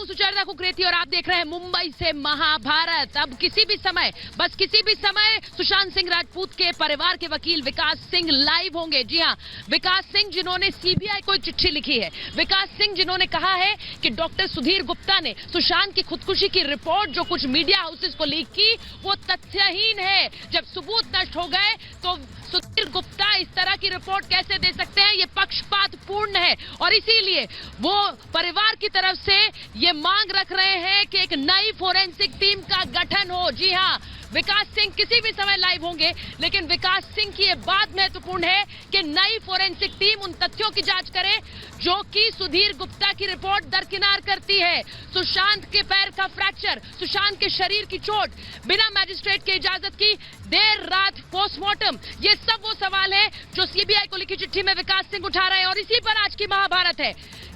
हूं सुचेता कुकरेती और आप देख रहे हैं मुंबई से महाभारत। अब किसी भी समय, बस किसी भी समय सुशांत सिंह राजपूत के परिवार के वकील विकास सिंह लाइव होंगे। जी हां, विकास सिंह जिन्होंने सीबीआई को चिट्ठी लिखी है, विकास सिंह जिन्होंने कहा है कि डॉक्टर सुधीर गुप्ता ने सुशांत की खुदकुशी की रिपोर्ट जो कुछ मीडिया हाउसेस को लीक की वो तथ्यहीन है। जब सबूत नष्ट हो गए तो सुधीर गुप्ता इस तरह की रिपोर्ट कैसे दे सकते हैं, ये पक्षपातपूर्ण है। और इसीलिए वो परिवार की तरफ से ये मांग रख रहे हैं कि एक नई फोरेंसिक टीम का गठन हो। जी हां, विकास सिंह किसी भी समय लाइव होंगे, लेकिन विकास सिंह की ये बात महत्वपूर्ण है कि नई फोरेंसिक टीम उन तथ्यों की जांच करे जो कि सुधीर गुप्ता की रिपोर्ट दरकिनार करती है। सुशांत के पैर का फ्रैक्चर, सुशांत के शरीर की चोट, बिना मैजिस्ट्रेट की इजाजत की देर रात पोस्टमार्टम, ये सब वो सवाल है जो सीबीआई को लिखी चिट्ठी में विकास सिंह उठा रहे हैं। और इसी पर आज की महाभारत है।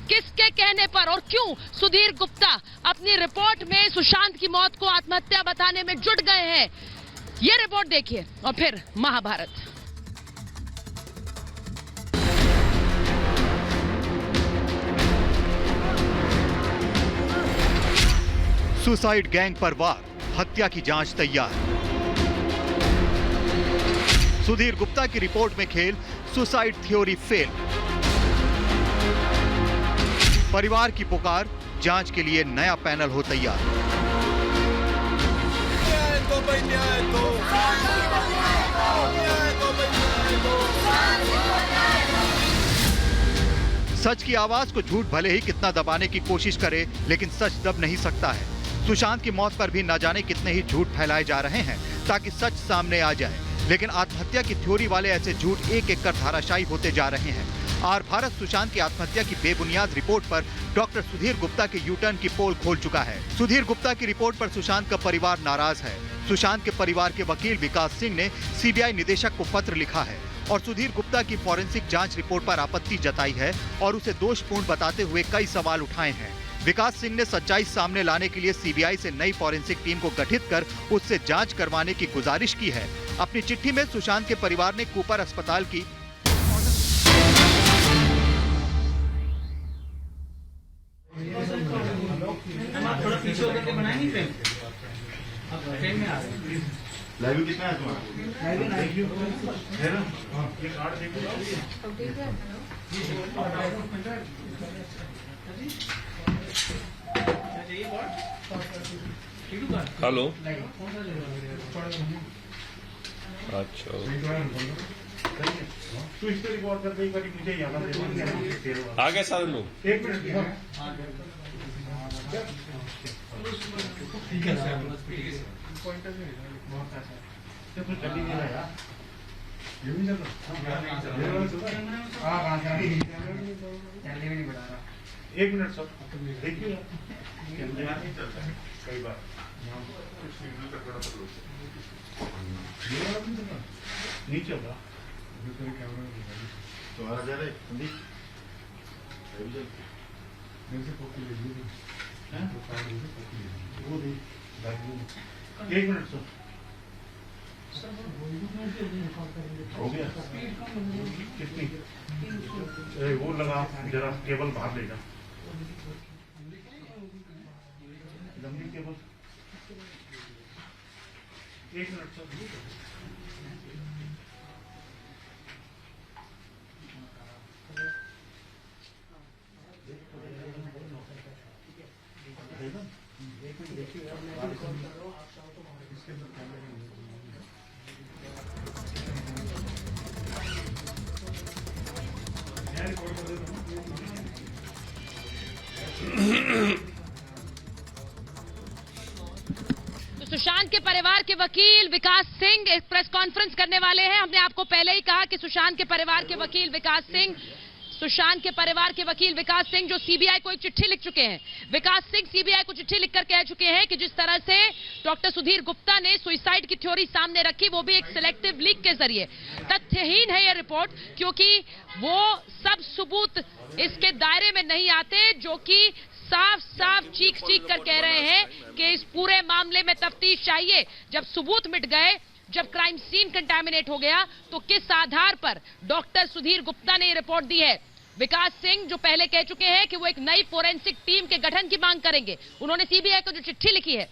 किसके कहने पर और क्यों सुधीर गुप्ता अपनी रिपोर्ट में सुशांत की मौत को आत्महत्या बताने में जुट गए हैं, ये रिपोर्ट देखिए और फिर महाभारत। सुसाइड गैंग पर वार, हत्या की जांच तैयार। सुधीर गुप्ता की रिपोर्ट में खेल, सुसाइड थ्योरी फेल। परिवार की पुकार, जांच के लिए नया पैनल हो तैयार। सच की आवाज को झूठ भले ही कितना दबाने की कोशिश करे, लेकिन सच दब नहीं सकता है। सुशांत की मौत पर भी न जाने कितने ही झूठ फैलाए जा रहे हैं ताकि सच सामने आ जाए, लेकिन आत्महत्या की थ्योरी वाले ऐसे झूठ एक एक कर धाराशायी होते जा रहे हैं। आर भारत सुशांत की आत्महत्या की बेबुनियाद रिपोर्ट पर डॉक्टर सुधीर गुप्ता के यूटर्न की पोल खोल चुका है। सुधीर गुप्ता की रिपोर्ट पर सुशांत का परिवार नाराज है। सुशांत के परिवार के वकील विकास सिंह ने सीबीआई निदेशक को पत्र लिखा है और सुधीर गुप्ता की फॉरेंसिक जांच रिपोर्ट पर आपत्ति जताई है और उसे दोषपूर्ण बताते हुए कई सवाल उठाए हैं। विकास सिंह ने सच्चाई सामने लाने के लिए सीबीआई से नई फॉरेंसिक टीम को गठित कर उससे जांच करवाने की गुजारिश की है। अपनी चिट्ठी में सुशांत के परिवार ने कूपर अस्पताल की थोड़ा पीछे होकर के बनाएंगे फ्रेम। अब फ्रेम में आ रहे हैं। लाइव कितना है तुम्हारा? लाइव है ना? हां, ये कार्ड देखो। हेलो। अच्छा, तू इस पर रिकॉर्ड कर दे, कभी मुझे याद आ आगे सारे लोग। एक मिनट ठीक है सर, पॉइंटर में बहुत अच्छा है। तो जल्दी नहीं रहा यार, ये भी चल रहा। हां चलने भी नहीं बता रहा। एक मिनट सर, देखिए यार नहीं चलता है कई बार यहां कुछ सिग्नल का थोड़ा सा नहीं चल रहा। दूसरे कैमरा तो आ जा रहे संदीप, मेरे से कॉपी ले लीजिए। हैं वो दे एक मिनट सर, हो गया कितनी वो लगा, जरा केबल बाहर ले जा, लंबी केबल। एक मिनट सर, तो सुशांत के परिवार के वकील विकास सिंह एक प्रेस कॉन्फ्रेंस करने वाले हैं। हमने आपको पहले ही कहा कि सुशांत के परिवार के वकील विकास सिंह, सुशांत के परिवार के वकील विकास सिंह जो सीबीआई को एक चिट्ठी लिख चुके हैं। विकास सिंह सीबीआई को चिट्ठी लिखकर कह चुके हैं कि जिस तरह से डॉक्टर सुधीर गुप्ता ने सुसाइड की थ्योरी सामने रखी, वो भी एक सिलेक्टिव लीक के जरिए, तथ्यहीन है ये रिपोर्ट, क्योंकि वो सब सबूत इसके दायरे में नहीं आते जो कि साफ साफ चीख कर कह रहे हैं कि इस पूरे मामले में तफ्तीश चाहिए। जब सबूत मिट गए, जब क्राइम सीन कंटामिनेट हो गया, तो किस आधार पर डॉक्टर सुधीर गुप्ता ने ये रिपोर्ट दी है? विकास सिंह जो पहले कह चुके हैं कि वो एक नई फोरेंसिक टीम के गठन की मांग करेंगे। उन्होंने सीबीआई को जो चिट्ठी लिखी है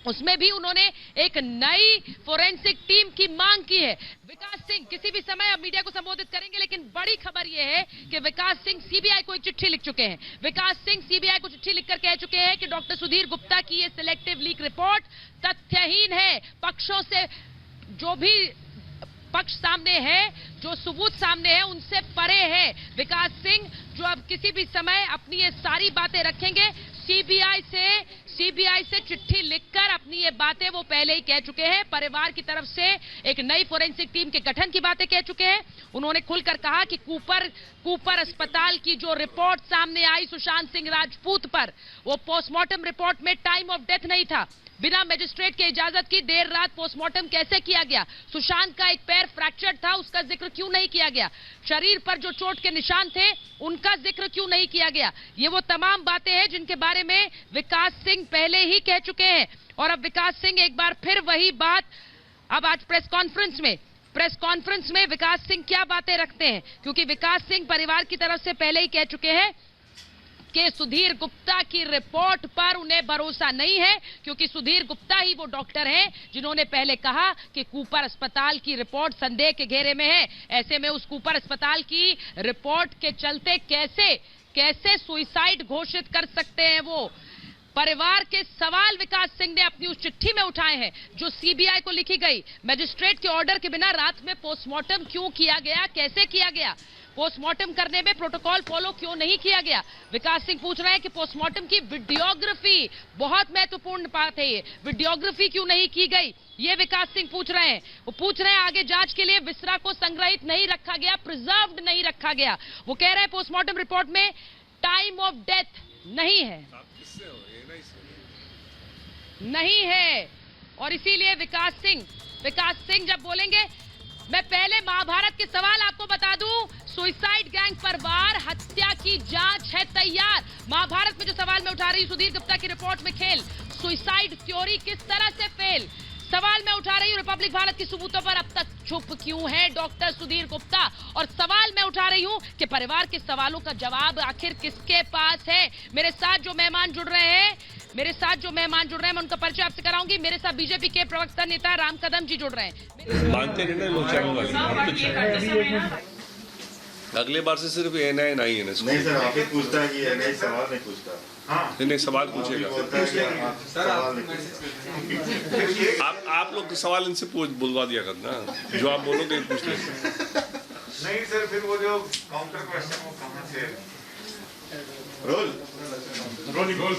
उसमें भी उन्होंने एक नई फोरेंसिक टीम की मांग की है। विकास सिंह किसी भी समय अब मीडिया को संबोधित करेंगे, लेकिन बड़ी खबर यह है कि विकास सिंह सीबीआई को एक चिट्ठी लिख चुके हैं। विकास सिंह सीबीआई को चिट्ठी लिखकर कह चुके हैं कि डॉक्टर सुधीर गुप्ता की ये सिलेक्टिव लीक रिपोर्ट तथ्यहीन है, पक्षों से जो भी पक्ष सामने है, जो सबूत सामने है, उनसे परे है। विकास सिंह जो अब किसी भी समय अपनी ये सारी बातें रखेंगे, सीबीआई से चिट्ठी लिखकर अपनी ये बातें वो पहले ही कह चुके हैं। परिवार की तरफ से एक नई फोरेंसिक टीम के गठन की बातें कह चुके हैं। उन्होंने खुलकर कहा कि कूपर अस्पताल की जो रिपोर्ट सामने आई सुशांत सिंह राजपूत पर, वो पोस्टमार्टम रिपोर्ट में टाइम ऑफ डेथ नहीं था। बिना मजिस्ट्रेट के इजाजत की देर रात पोस्टमार्टम कैसे किया गया? सुशांत का एक पैर फ्रैक्चर्ड था, उसका जिक्र क्यों नहीं किया गया? शरीर पर जो चोट के निशान थे उनका जिक्र क्यों नहीं किया गया? ये वो तमाम बातें हैं जिनके बारे में विकास सिंह पहले ही कह चुके हैं। और अब विकास सिंह एक बार फिर वही बात, अब आज प्रेस कॉन्फ्रेंस में विकास सिंह क्या बातें रखते हैं, क्योंकि विकास सिंह परिवार की तरफ से पहले ही कह चुके हैं कि सुधीर गुप्ता की रिपोर्ट पर उन्हें भरोसा नहीं है, क्योंकि सुधीर गुप्ता ही वो डॉक्टर हैं जिन्होंने पहले कहा कि कूपर अस्पताल की रिपोर्ट संदेह के घेरे में है। ऐसे में उस कूपर अस्पताल की रिपोर्ट के चलते कैसे सुसाइड घोषित कर सकते हैं वो? परिवार के सवाल विकास सिंह ने अपनी उस चिट्ठी में उठाए हैं जो सीबीआई को लिखी गई। मजिस्ट्रेट के ऑर्डर के बिना रात में पोस्टमार्टम क्यों किया गया, कैसे किया गया? पोस्टमार्टम करने में प्रोटोकॉल फॉलो क्यों नहीं किया गया? विकास सिंह पूछ रहे हैं कि पोस्टमार्टम की वीडियोग्राफी, बहुत महत्वपूर्ण बात है ये, वीडियोग्राफी क्यों नहीं की गई? ये विकास सिंह पूछ रहे हैं। वो पूछ रहे हैं आगे जांच के लिए विसरा को संग्रहित नहीं रखा गया, प्रिजर्व्ड नहीं रखा गया। वो कह रहे हैं पोस्टमार्टम रिपोर्ट में टाइम ऑफ डेथ नहीं है। और इसीलिए विकास सिंह जब बोलेंगे, मैं पहले महाभारत के सवाल आपको बता दूं, सुसाइड गैंग पर वार, हत्या की जांच है तैयार। महाभारत में जो सवाल मैं उठा रही हूं, सुधीर गुप्ता की रिपोर्ट में खेल, सुसाइड थ्योरी किस तरह से फेल, सवाल मैं उठा रही हूं रिपब्लिक भारत के सबूतों पर अब तक चुप क्यों है डॉक्टर सुधीर गुप्ता? और सवाल मैं उठा रही हूं कि परिवार के सवालों का जवाब आखिर किसके पास है? मेरे साथ जो मेहमान जुड़ रहे हैं, मैं उनका परिचय आपसे कराऊंगी। मेरे साथ बीजेपी के प्रवक्ता नेता राम कदम जी जुड़ रहे हैं। मानते नहीं ना लोग चैनल वाले। अगले बार से सिर्फ एएनआई नहीं है ना। नहीं सर, आप ही पूछता है कि एएनआई सवाल नहीं पूछता। हाँ नहीं, सवाल पूछेगा। आप लोग सवाल इनसे बुलवा दिया करना, जो आप बोलोगे पूछ लेंगे। नहीं सर, फिर वो जो काउंटर क्वेश्चन वो कहाँ से? रोलिंग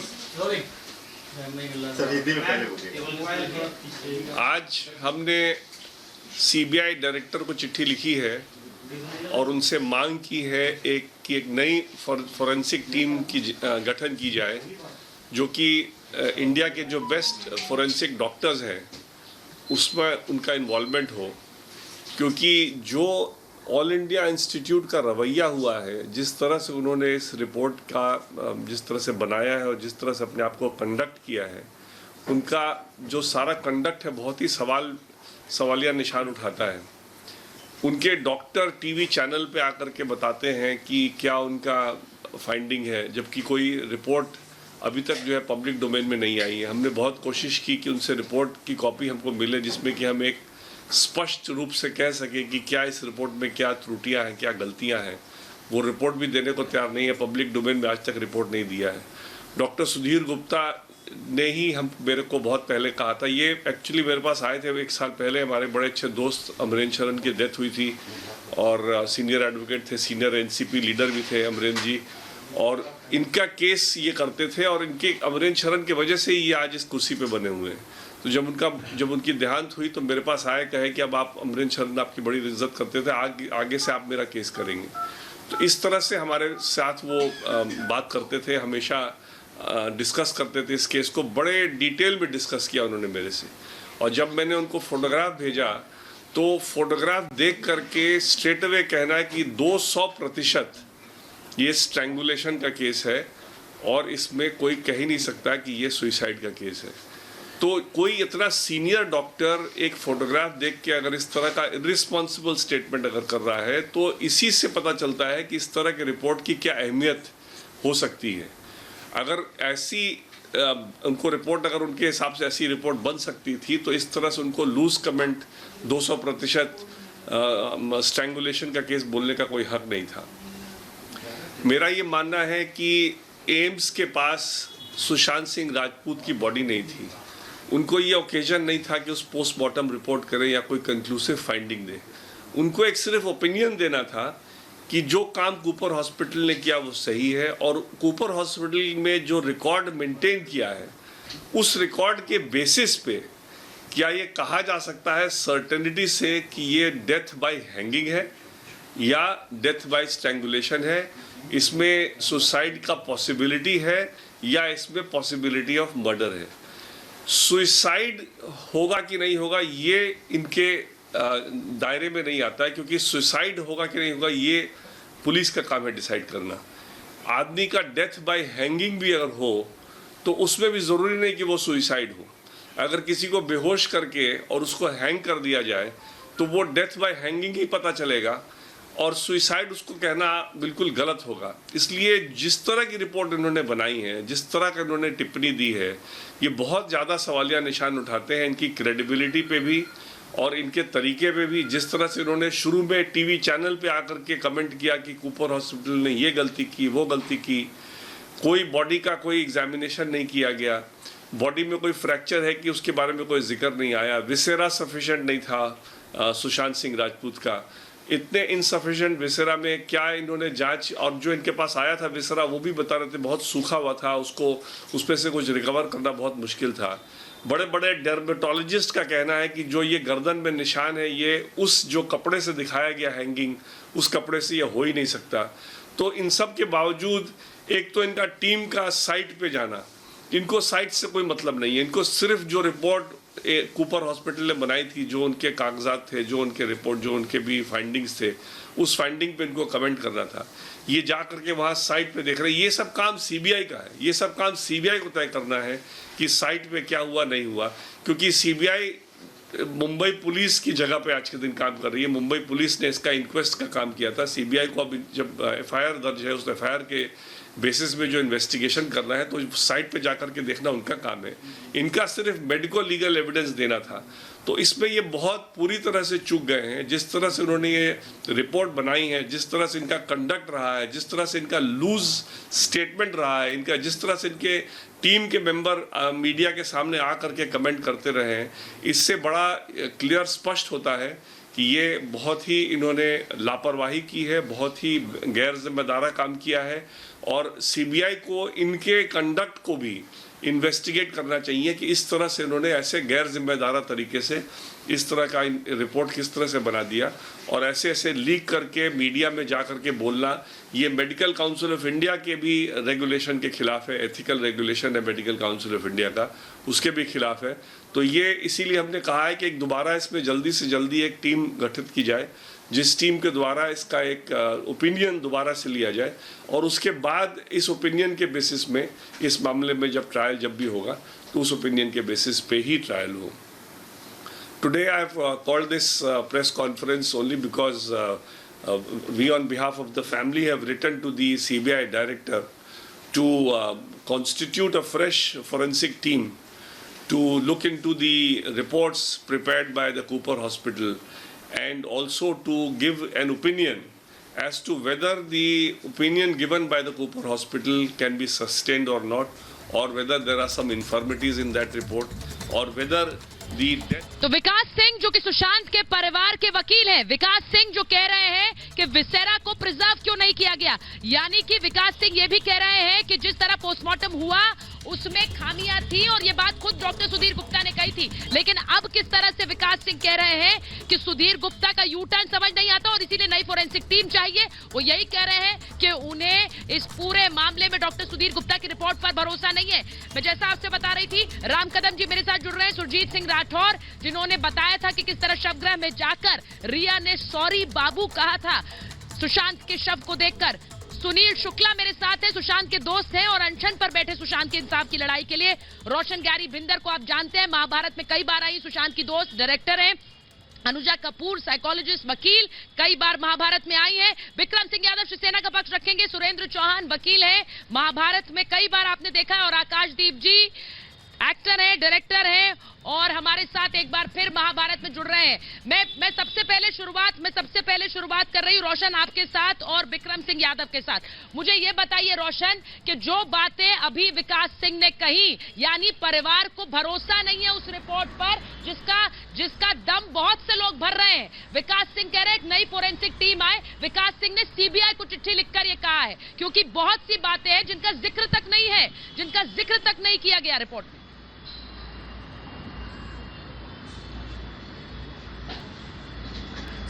सर, हिंदी में पहले बोलिए। आज हमने सीबीआई डायरेक्टर को चिट्ठी लिखी है और उनसे मांग की है कि एक नई फोरेंसिक टीम की गठन की जाए, जो कि इंडिया के जो बेस्ट फोरेंसिक डॉक्टर्स हैं उसमें उनका इन्वॉल्वमेंट हो। क्योंकि जो ऑल इंडिया इंस्टीट्यूट का रवैया हुआ है, जिस तरह से उन्होंने इस रिपोर्ट का जिस तरह से बनाया है और जिस तरह से अपने आप को कंडक्ट किया है, उनका जो सारा कंडक्ट है बहुत ही सवालिया निशान उठाता है। उनके डॉक्टर टीवी चैनल पे आकर के बताते हैं कि क्या उनका फाइंडिंग है, जबकि कोई रिपोर्ट अभी तक जो है पब्लिक डोमेन में नहीं आई है। हमने बहुत कोशिश की कि उनसे रिपोर्ट की कॉपी हमको मिले, जिसमें कि हम एक स्पष्ट रूप से कह सके कि क्या इस रिपोर्ट में क्या त्रुटियां हैं, क्या गलतियां हैं। वो रिपोर्ट भी देने को तैयार नहीं है, पब्लिक डोमेन में आज तक रिपोर्ट नहीं दिया है। डॉक्टर सुधीर गुप्ता ने ही मेरे को बहुत पहले कहा था, ये एक्चुअली मेरे पास आए थे 1 साल पहले। हमारे बड़े अच्छे दोस्त अमरेंद्र शरण की डेथ हुई थी और सीनियर एडवोकेट थे, सीनियर एनसीपी लीडर भी थे अमरेंद्र जी, और इनका केस ये करते थे और इनके अमरेंद्र शरण की वजह से ही ये आज इस कुर्सी पे बने हुए हैं। तो जब उनकी देहांत हुई तो मेरे पास आए, कहे कि अब आप अमरेंद्र शरण आपकी बड़ी इज्जत करते थे, आगे से आप मेरा केस करेंगे। तो इस तरह से हमारे साथ वो बात करते थे, हमेशा डिस्कस करते थे इस केस को, बड़े डिटेल में डिस्कस किया उन्होंने मेरे से। और जब मैंने उनको फोटोग्राफ भेजा तो फोटोग्राफ देख करके स्ट्रेट अवे कहना है कि 200% ये स्ट्रैंगुलेशन का केस है और इसमें कोई कह ही नहीं सकता कि ये सुसाइड का केस है। तो कोई इतना सीनियर डॉक्टर एक फोटोग्राफ देख के अगर इस तरह का इररिस्पॉन्सिबल स्टेटमेंट अगर कर रहा है, तो इसी से पता चलता है कि इस तरह के रिपोर्ट की क्या अहमियत हो सकती है। अगर ऐसी उनको रिपोर्ट, अगर उनके हिसाब से ऐसी रिपोर्ट बन सकती थी, तो इस तरह से उनको लूज कमेंट 200% स्ट्रैंगुलेशन का केस बोलने का कोई हक नहीं था। मेरा ये मानना है कि एम्स के पास सुशांत सिंह राजपूत की बॉडी नहीं थी, उनको ये ओकेजन नहीं था कि उस पोस्टमार्टम रिपोर्ट करें या कोई कंक्लूसिव फाइंडिंग दे। उनको एक सिर्फ ओपिनियन देना था कि जो काम कूपर हॉस्पिटल ने किया वो सही है, और कूपर हॉस्पिटल में जो रिकॉर्ड मेंटेन किया है उस रिकॉर्ड के बेसिस पे क्या ये कहा जा सकता है सर्टेनिटी से कि ये डेथ बाय हैंगिंग है या डेथ बाय स्ट्रैंगुलेशन है, इसमें सुसाइड का पॉसिबिलिटी है या इसमें पॉसिबिलिटी ऑफ मर्डर है। सुसाइड होगा कि नहीं होगा ये इनके दायरे में नहीं आता है, क्योंकि सुसाइड होगा कि नहीं होगा ये पुलिस का काम है डिसाइड करना। आदमी का डेथ बाय हैंगिंग भी अगर हो तो उसमें भी ज़रूरी नहीं कि वो सुसाइड हो। अगर किसी को बेहोश करके और उसको हैंग कर दिया जाए तो वो डेथ बाय हैंगिंग ही पता चलेगा, और सुसाइड उसको कहना बिल्कुल गलत होगा। इसलिए जिस तरह की रिपोर्ट इन्होंने बनाई है, जिस तरह का इन्होंने टिप्पणी दी है, ये बहुत ज़्यादा सवालिया निशान उठाते हैं इनकी क्रेडिबिलिटी पे भी और इनके तरीके पे भी। जिस तरह से इन्होंने शुरू में टीवी चैनल पे आकर के कमेंट किया कि कूपर हॉस्पिटल ने ये गलती की, वो गलती की, कोई बॉडी का कोई एग्जामिनेशन नहीं किया गया, बॉडी में कोई फ्रैक्चर है कि उसके बारे में कोई जिक्र नहीं आया, विसेरा सफिशिएंट नहीं था सुशांत सिंह राजपूत का, इतने इनसफिशिएंट विसेरा में क्या इन्होंने जांच, और जो इनके पास आया था विसेरा वो भी बता रहे थे बहुत सूखा हुआ था, उसको उसमें से कुछ रिकवर करना बहुत मुश्किल था। बड़े बड़े डर्मेटोलॉजिस्ट का कहना है कि जो ये गर्दन में निशान है ये उस जो कपड़े से दिखाया गया हैंगिंग, उस कपड़े से ये हो ही नहीं सकता। तो इन सब के बावजूद एक तो इनका टीम का साइट पे जाना, इनको साइट से कोई मतलब नहीं है, इनको सिर्फ जो रिपोर्ट कूपर हॉस्पिटल ने बनाई थी, जो उनके कागजात थे, जो उनके रिपोर्ट, जो उनके भी फाइंडिंग्स थे, उस फाइंडिंग पे इनको कमेंट करना था। ये जा करके वहाँ साइट पे देख रहे हैं, ये सब काम सीबीआई का है, ये सब काम सीबीआई को तय करना है कि साइट पे क्या हुआ नहीं हुआ, क्योंकि सीबीआई मुंबई पुलिस की जगह पे आज के दिन काम कर रही है। मुंबई पुलिस ने इसका इंक्वेस्ट का काम किया था, सीबीआई को अब जब एफआईआर दर्ज है उस एफआईआर के बेसिस में जो इन्वेस्टिगेशन करना है तो साइट पे जाकर के देखना उनका काम है, इनका सिर्फ मेडिको लीगल एविडेंस देना था। तो इसमें ये बहुत पूरी तरह से चूक गए हैं। जिस तरह से उन्होंने ये रिपोर्ट बनाई है, जिस तरह से इनका कंडक्ट रहा है, जिस तरह से इनका लूज स्टेटमेंट रहा है, इनका जिस तरह से इनके टीम के मेंबर मीडिया के सामने आ करके कमेंट करते रहे हैं, इससे बड़ा क्लियर स्पष्ट होता है कि ये बहुत ही इन्होंने लापरवाही की है, बहुत ही गैर जिम्मेदारा काम किया है, और सीबीआई को इनके कंडक्ट को भी इन्वेस्टिगेट करना चाहिए कि इस तरह से इन्होंने ऐसे गैर जिम्मेदारा तरीके से इस तरह का रिपोर्ट किस तरह से बना दिया, और ऐसे ऐसे लीक करके मीडिया में जा करके बोलना, ये मेडिकल काउंसिल ऑफ इंडिया के भी रेगुलेशन के खिलाफ है, एथिकल रेगुलेशन है मेडिकल काउंसिल ऑफ इंडिया का, उसके भी खिलाफ है। तो ये इसीलिए हमने कहा है कि एक दोबारा इसमें जल्दी से जल्दी एक टीम गठित की जाए, जिस टीम के द्वारा इसका एक ओपिनियन दोबारा से लिया जाए, और उसके बाद इस ओपिनियन के बेसिस में इस मामले में जब ट्रायल जब भी होगा तो उस ओपिनियन के बेसिस पे ही ट्रायल हो। Today I have called this press conference only because we on behalf of the family have written to the CBI director to constitute a fresh forensic team to look into the reports prepared by the Cooper Hospital, and also to give an opinion as to whether the opinion given by the Cooper Hospital can be sustained or not, or whether there are some infirmities in that report, or whether the death... तो विकास सिंह जो कि सुशांत के परिवार के वकील हैं, विकास सिंह जो कह रहे हैं कि विसेरा को प्रिजर्व क्यों नहीं किया गया, यानी कि विकास सिंह ये भी कह रहे हैं कि जिस तरह पोस्टमार्टम हुआ उसमें खामियां थी, और ये बात खुद डॉक्टर सुधीर गुप्ता ने कही थी। लेकिन अब किस तरह से विकास सिंह कह रहे हैं कि सुधीर गुप्ता का यू टर्न समझ नहीं आता और इसीलिए नई फोरेंसिक टीम चाहिए। वो यही कह रहे हैं कि उन्हें इस पूरे मामले में डॉक्टर सुधीर गुप्ता की रिपोर्ट पर भरोसा नहीं है। मैं जैसा आपसे बता रही थी, राम कदम जी मेरे साथ जुड़ रहे हैं, सुरजीत सिंह राठौर, जिन्होंने बताया था कि किस तरह शवगृह में जाकर रिया ने सॉरी बाबू कहा था सुशांत के शव को देखकर। सुनील शुक्ला मेरे साथ है, सुशांत के दोस्त हैं और अनशन पर बैठे सुशांत के इंसाफ की लड़ाई के लिए। रोशन गैरी बिंदर को आप जानते हैं, महाभारत में कई बार आई, सुशांत की दोस्त डायरेक्टर हैं। अनुजा कपूर साइकोलॉजिस्ट वकील, कई बार महाभारत में आई है। विक्रम सिंह यादव शिवसेना का पक्ष रखेंगे। सुरेंद्र चौहान वकील है, महाभारत में कई बार आपने देखा है। और आकाशदीप जी एक्टर है, डायरेक्टर है और हमारे साथ एक बार फिर महाभारत में जुड़ रहे हैं। मैं सबसे पहले शुरुआत कर रही हूं रोशन आपके साथ और विक्रम सिंह यादव के साथ। मुझे ये बताइए रोशन कि जो बातें अभी विकास सिंह ने कही, यानी परिवार को भरोसा नहीं है उस रिपोर्ट पर जिसका दम बहुत से लोग भर रहे हैं। विकास सिंह कह रहे हैं एक नई फोरेंसिक टीम आए। विकास सिंह ने सीबीआई को चिट्ठी लिखकर ये कहा है, क्योंकि बहुत सी बातें हैं जिनका जिक्र तक नहीं किया गया रिपोर्ट में।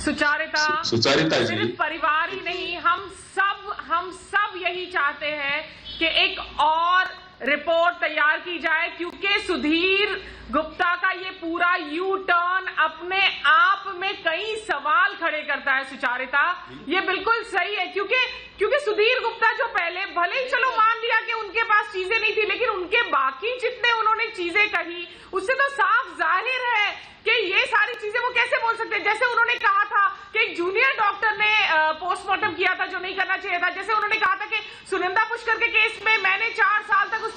सुचारिता जी, सिर्फ परिवार ही नहीं, हम सब यही चाहते हैं कि एक और रिपोर्ट तैयार की जाए, क्योंकि सुधीर गुप्ता का ये पूरा यू टर्न अपने आप में कई सवाल खड़े करता है। सुचारिता, ये बिल्कुल सही है, क्योंकि सुधीर गुप्ता जो पहले भले ही चलो मान लिया कि उनके पास चीजें नहीं थी, लेकिन उनके बाकी जितने उन्होंने चीजें कही उससे तो साफ जाहिर है कि ये सारी चीजें वो कैसे बोल सकते हैं। जैसे उन्होंने कहा था कि एक जूनियर डॉक्टर ने पोस्टमार्टम किया था जो नहीं करना चाहिए था। जैसे उन्होंने कहा था कि सुनंदा पुष्कर के केस में मैंने 4 साल तक उस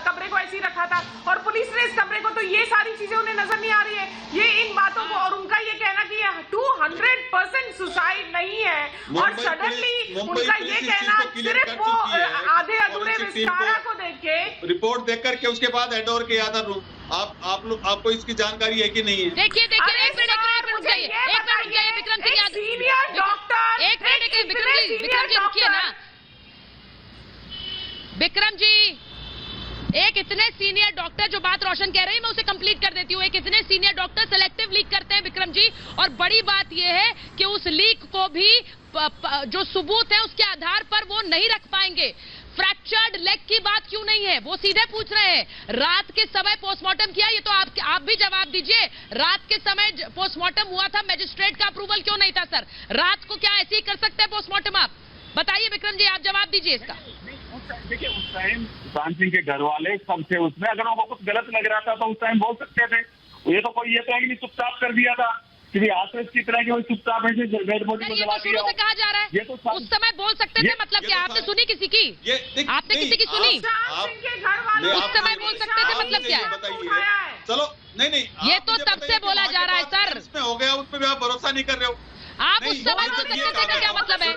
कमरे को ऐसे ही रखा था और पुलिस ने इस कमरे को, तो ये सारी चीजें उन्हें नजर नहीं आ रही है ये इन बातों को। और उनका ये कहना कि 200% सुसाइड नहीं है और सडनली उनका ये कहना सिर्फ वो आधे अधूरे विस्तारा को देख के, रिपोर्ट देख करके उसके बाद हैंड ओवर किया था। आपको इसकी जानकारी है कि नहीं है? देखिए एक मिनट रुकिए विक्रम सिंह यादव, सीनियर डॉक्टर, एक मिनट विक्रम जी रुकिए ना। विक्रम जी, एक इतने सीनियर डॉक्टर, जो बात रोशन कह रही है मैं उसे कंप्लीट कर देती हूँ। एक इतने सीनियर डॉक्टर सिलेक्टिव लीक करते हैं विक्रम जी, और बड़ी बात यह है कि उस लीक को भी जो सबूत है उसके आधार पर वो नहीं रख पाएंगे। फ्रैक्चर्ड लेग की बात क्यों नहीं है, वो सीधे पूछ रहे हैं। रात के समय पोस्टमार्टम किया, ये तो आप भी जवाब दीजिए। रात के समय पोस्टमार्टम हुआ था, मैजिस्ट्रेट का अप्रूवल क्यों नहीं था सर? रात को क्या ऐसे ही कर सकते हैं पोस्टमार्टम? आप बताइए विक्रम जी, आप जवाब दीजिए इसका। देखिए, उस टाइम सुशांत सिंह के घर वाले सब थे उसमें, अगर उनको कुछ गलत लग रहा था तो उस टाइम बोल सकते थे। ये तो कोई ये तो है कि नहीं चुपचाप कर दिया था कि आसपास की तरह की चुपचाप है डेड बॉडी को जला दिया। से कहा जा रहा है, ये तो उस समय बोल सकते थे, मतलब क्या आपने सुनी किसी की? आपने किसी की सुनी? उस समय बोल सकते थे, मतलब क्या है? चलो नहीं, ये तो तब से बोला जा रहा है सर। इसमें हो गया, उसमें भी आप भरोसा नहीं कर रहे हो। आप उस समय बोल सकते थे का क्या मतलब है?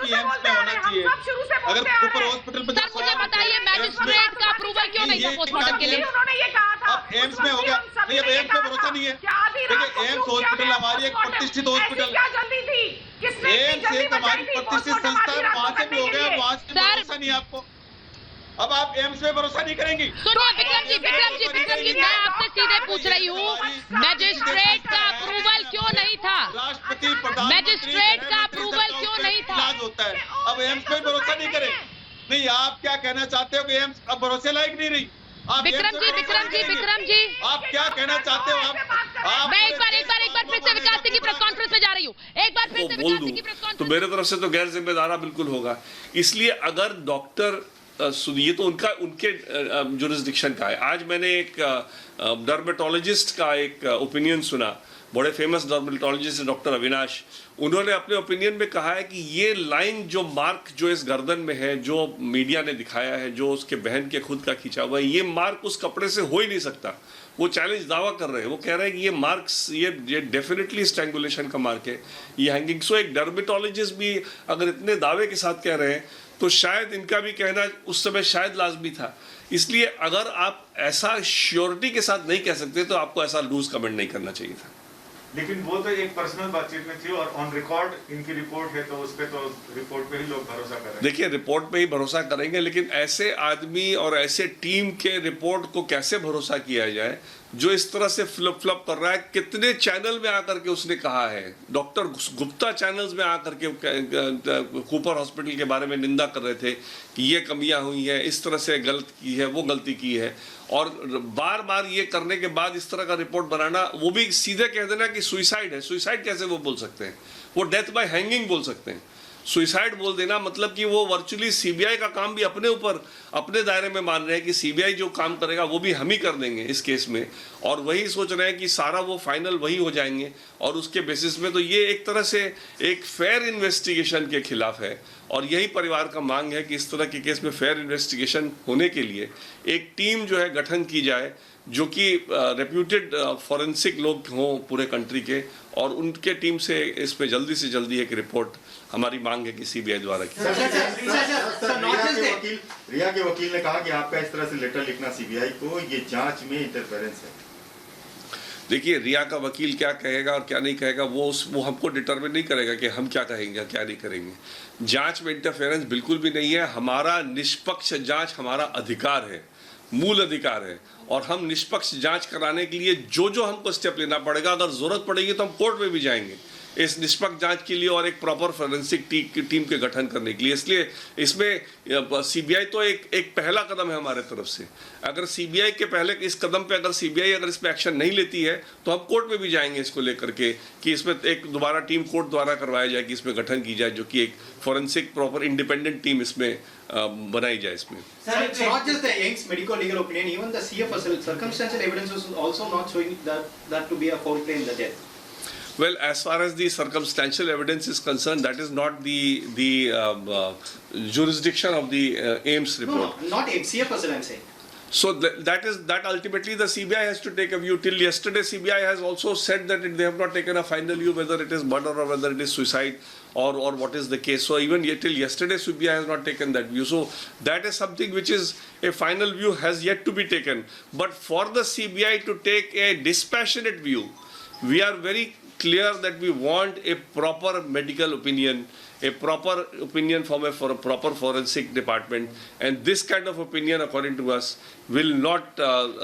अगर ऊपर हॉस्पिटल में सर मुझे बताइए, मैजिस्ट्रेट का अप्रूवल क्यों नहीं था पोस्टमार्टम के लिए? उन्होंने ये कहा था। अब एम्स में हो गया, नहीं अब एम्स में भरोसा नहीं है। देखिए, एम्स हॉस्पिटल हमारी एक प्रतिष्ठित हॉस्पिटल क्या जल्दी थी? किसने एम्स एक हमारी प्रतिष्ठित संस्था है, वहाँ से भी हो गया, वहाँ से भरोसा नहीं है आपको। अब आप एम्स में भरोसा नहीं करेंगी? सुनिए विक्रम जी, मैं आपसे सीधे पूछ रही हूँ, मैजिस्ट्रेट का अप्रूवल क्यों नहीं था? राष्ट्रपति मैजिस्ट्रेट का अप्रूवल क्यों नहीं था? इलाज होता है, अब एम्स में भरोसा नहीं करे। नहीं, आप क्या कहना चाहते हो कि एम्स अब भरोसे लायक नहीं रही? विक्रम जी, आप क्या कहना चाहते हो? आप मैं एक बार फिर से विकास सिंह की प्रेस कॉन्फ्रेंस में जा रही हूँ। एक बार फिर से बोल विकास सिंह की प्रेस दूं तो कॉन्फ्रेंस। मेरे तरफ से तो गैर जिम्मेदारा बिल्कुल होगा। इसलिए अगर डॉक्टर ये तो उनके जुरिस्डिक्शन का है। आज मैंने एक डर्मेटोलॉजिस्ट का एक ओपिनियन सुना, बड़े फेमस डर्मेटोलॉजिस्ट डॉक्टर अविनाश। उन्होंने अपने ओपिनियन में कहा है कि ये लाइन जो मार्क जो इस गर्दन में है, जो मीडिया ने दिखाया है, जो उसके बहन के खुद का खींचा हुआ है, ये मार्क उस कपड़े से हो ही नहीं सकता। वो चैलेंज दावा कर रहे हैं, वो कह रहे हैं कि ये मार्क्स ये डेफिनेटली स्ट्रैंगुलेशन का मार्क है, ये हैंगिंग। सो एक डर्मेटोलॉजिस्ट भी अगर इतने दावे के साथ कह रहे हैं तो शायद इनका भी कहना उस समय शायद लाजमी था। इसलिए अगर आप ऐसा श्योरिटी के साथ नहीं कह सकते तो आपको ऐसा लूज कमेंट नहीं करना चाहिए था। लेकिन वो तो एक पर्सनल बातचीत में थी और ऑन रिकॉर्ड इनकी रिपोर्ट है, तो उस पे तो रिपोर्ट पे ही लोग भरोसा कर रहे हैं। देखिए, रिपोर्ट पे ही भरोसा करेंगे, लेकिन ऐसे आदमी और ऐसे टीम के रिपोर्ट को कैसे भरोसा किया जाए जो इस तरह से फ्लप फ्लप कर रहा है? कितने चैनल में आकर के उसने कहा है, डॉक्टर गुप्ता चैनल्स में आकर के कूपर हॉस्पिटल के बारे में निंदा कर रहे थे कि ये कमियां हुई है, इस तरह से गलत की है, वो गलती की है। और बार बार ये करने के बाद इस तरह का रिपोर्ट बनाना, वो भी सीधे कह देना कि सुइसाइड है। सुइसाइड कैसे वो बोल सकते हैं? वो डेथ बाय हैंगिंग बोल सकते हैं। सुइसाइड बोल देना मतलब कि वो वर्चुअली सीबीआई का काम भी अपने ऊपर, अपने दायरे में मान रहे हैं कि सीबीआई जो काम करेगा वो भी हम ही कर देंगे इस केस में, और वही सोच रहे हैं कि सारा वो फाइनल वही हो जाएंगे और उसके बेसिस में। तो ये एक तरह से एक फेयर इन्वेस्टिगेशन के खिलाफ है, और यही परिवार का मांग है कि इस तरह के केस में फेयर इन्वेस्टिगेशन होने के लिए एक टीम जो है गठन की जाए, जो कि रेप्यूटेड फॉरेंसिक लोग हों पूरे कंट्री के, और उनके टीम से इस पे जल्दी से जल्दी एक रिपोर्ट हमारी मांग है कि सीबीआई द्वारा की। रिया के वकील ने कहा कि आपका इस तरह से लेटर लिखना सीबीआई को, ये जांच में इंटरफेरेंस है। देखिए, रिया का वकील क्या कहेगा और क्या नहीं कहेगा वो हमको डिटरमिन नहीं करेगा कि हम क्या कहेंगे क्या नहीं करेंगे। जांच में इंटरफेरेंस बिल्कुल भी नहीं है। हमारा निष्पक्ष जांच हमारा अधिकार है, मूल अधिकार है, और हम निष्पक्ष जांच कराने के लिए जो जो हमको स्टेप लेना पड़ेगा, अगर जरूरत पड़ेगी तो हम कोर्ट में भी जाएंगे इस निष्पक्ष जांच के लिए और एक प्रॉपर फोरेंसिक टीम के गठन करने के लिए। इसलिए इसमें सीबीआई तो एक पहला कदम है हमारे तरफ से। अगर सीबीआई के पहले इस कदम पे अगर सीबीआई अगर इसमें एक्शन नहीं लेती है तो हम कोर्ट में भी जाएंगे इसको लेकर के कि इसमें एक दोबारा टीम कोर्ट द्वारा करवाया जाए कि इसमें गठन की जाए, जो कि एक फोरेंसिक प्रॉपर इंडिपेंडेंट टीम इसमें बनाई जाए इसमें। Sir, it's not just the Young's medical legal opinion, even the CFS circumstantial evidence was also not showing that to be a foul play in the death. Well, as far as the circumstantial evidence is concerned, that is not the jurisdiction of the AIMS report. No, not AIMS, CFS I'm saying. So that ultimately the CBI has to take a view. Till yesterday, CBI has also said that they have not taken a final view whether it is murder or whether it is suicide or what is the case. So even till yesterday, CBI has not taken that view. So that is something which is a final view has yet to be taken. But for the CBI to take a dispassionate view, we are very clear that we want a proper medical opinion, a proper opinion from a proper forensic department, and this kind of opinion, according to us, will not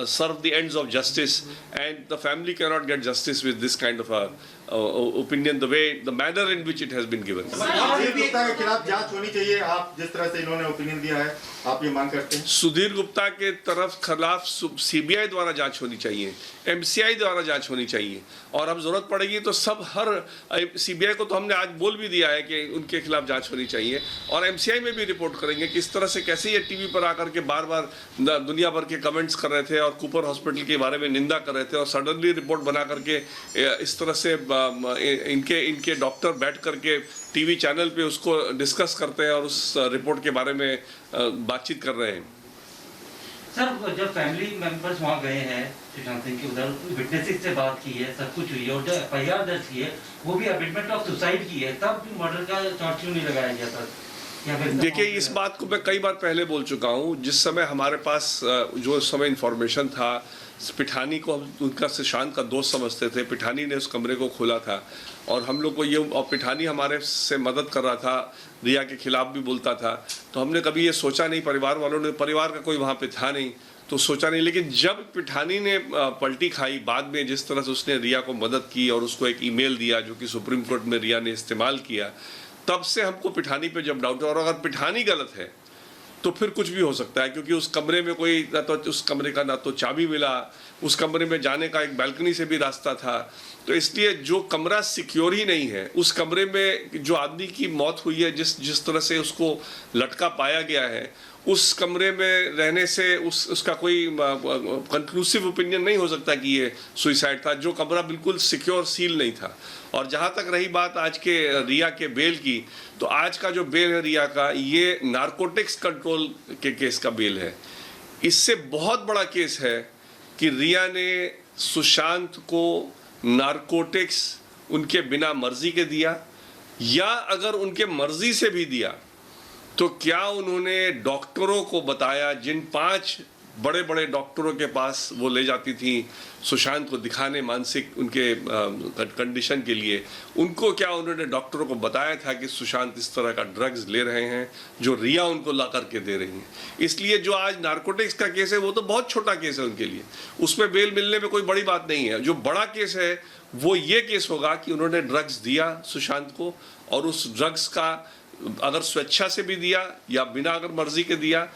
serve the ends of justice, and the family cannot get justice with this kind of a opinion, the manner in which it has been given. Sudhir Gupta के खिलाफ जांच होनी चाहिए, आप जिस तरह से इन्होंने ओपिनियन दिया है, आप ये मांग करते हैं? सुधीर गुप्ता के खिलाफ सीबीआई द्वारा जांच होनी चाहिए, एमसीआई द्वारा जांच होनी चाहिए, और अब जरूरत पड़ेगी तो हर सीबीआई को तो हमने आज बोल भी दिया है कि उनके खिलाफ जांच होनी चाहिए, और एमसीआई में भी रिपोर्ट करेंगे कि इस तरह से कैसे ये टीवी पर आकर के बार बार दुनिया भर के कमेंट्स कर रहे थे और कूपर हॉस्पिटल के बारे में निंदा कर रहे थे, और सडनली रिपोर्ट बना करके इस तरह से इनके डॉक्टर बैठ करके टीवी चैनल पे उसको डिस्कस करते हैं और उस रिपोर्ट के बारे में बातचीत कर रहे हैं। सर, जब फैमिली मेंबर्स वहाँ गए हैं सुशांत सिंह के उधर, विटनेसेस से बात की है, सब कुछ हुई है, और एफआईआर दर्ज की है, वो भी अमिटमेंट ऑफ सुसाइड की है, तब मर्डर का चार्ज क्यों नहीं लगाया गया था? देखिए, इस बात को मैं कई बार पहले बोल चुका हूँ। जिस समय हमारे पास जो समय इंफॉर्मेशन था, पिठानी को हम उनका सुशांत का दोस्त समझते थे, पिठानी ने उस कमरे को खोला था और हम लोग को ये, और पिठानी हमारे से मदद कर रहा था, रिया के खिलाफ भी बोलता था, तो हमने कभी ये सोचा नहीं, परिवार वालों ने, परिवार का कोई वहाँ पे था नहीं तो सोचा नहीं। लेकिन जब पिठानी ने पलटी खाई बाद में, जिस तरह से उसने रिया को मदद की और उसको एक ईमेल दिया जो कि सुप्रीम कोर्ट में रिया ने इस्तेमाल किया, तब से हमको पिठानी पे जब डाउट है, और अगर पिठानी गलत है तो फिर कुछ भी हो सकता है, क्योंकि उस कमरे में कोई ना तो उस कमरे का ना तो चाबी मिला, उस कमरे में जाने का एक बालकनी से भी रास्ता था, तो इसलिए जो कमरा सिक्योर ही नहीं है, उस कमरे में जो आदमी की मौत हुई है, जिस तरह से उसको लटका पाया गया है, उस कमरे में रहने से उसका कोई कंक्लूसिव ओपिनियन नहीं हो सकता कि ये सुइसाइड था। जो कमरा बिल्कुल सिक्योर सील नहीं था। और जहाँ तक रही बात आज के रिया के बेल की, तो आज का जो बेल है रिया का, ये नारकोटिक्स कंट्रोल के केस का बेल है। इससे बहुत बड़ा केस है कि रिया ने सुशांत को नारकोटिक्स उनके बिना मर्जी के दिया, या अगर उनके मर्जी से भी दिया तो क्या उन्होंने डॉक्टरों को बताया, जिन 5 बड़े बड़े डॉक्टरों के पास वो ले जाती थी सुशांत को दिखाने मानसिक उनके कंडीशन के लिए, उनको क्या उन्होंने डॉक्टरों को बताया था कि सुशांत इस तरह का ड्रग्स ले रहे हैं जो रिया उनको ला करके दे रही हैं? इसलिए जो आज नारकोटिक्स का केस है वो तो बहुत छोटा केस है उनके लिए, उसमें बेल मिलने में कोई बड़ी बात नहीं है। जो बड़ा केस है वो ये केस होगा कि उन्होंने ड्रग्स दिया सुशांत को, और उस ड्रग्स का अगर स्वेच्छा से भी दिया या बिना अगर मर्जी के दिया,